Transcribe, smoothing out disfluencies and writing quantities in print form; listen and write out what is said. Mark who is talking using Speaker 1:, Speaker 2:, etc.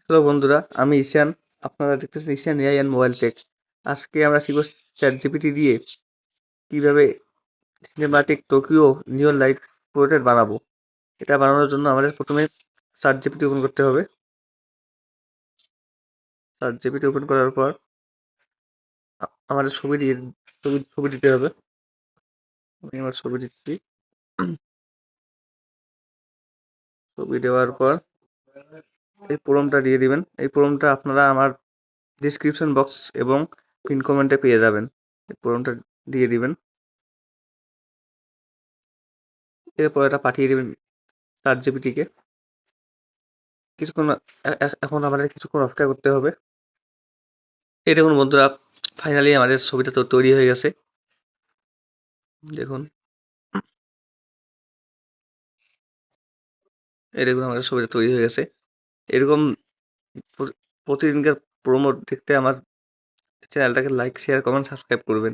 Speaker 1: Hello বন্ধুরা, আমি ঈশান। আপনারা দেখতেছেন ঈশান এআই অ্যান্ড মোবাইল টেক। আজকে আমরা শিখব চ্যাট জিপিটি দিয়ে কিভাবে সিনেমাটিক টোকিও নিয়ন লাইট পোর্ট্রেট বানাবো। এটা বানানোর জন্য আমাদের প্রথমে চ্যাট জিপিটি ওপেন করতে হবে। চ্যাট জিপিটি ওপেন করার পর আমাদের ছবি দিতে হবে। আমি আমার ছবি দিচ্ছি। ছবি দেওয়ার পর এই প্রম্পটটা দিয়ে দিবেন। এই প্রম্পটটা আপনারা আমার ডিসক্রিপশন বক্স এবং পিন কমেন্টে পেয়ে যাবেন। এই প্রম্পটটা দিয়ে দিবেন। এরপর এটা পাঠিয়ে দিবেন চ্যাট জিপিটিকে। কিছুক্ষণ এখন আমাদের কিছুক্ষণ অপেক্ষা করতে হবে। এই দেখুন বন্ধুরা, ফাইনালি আমাদের ছবিটা তো তৈরি হয়ে গেছে। দেখুন, এই দেখুন আমাদের ছবিটা তৈরি হয়ে গেছে। এরকম প্রতিদিনকার প্রোমো দেখতে আমার চ্যানেলটাকে লাইক, শেয়ার, কমেন্ট, সাবস্ক্রাইব করবেন।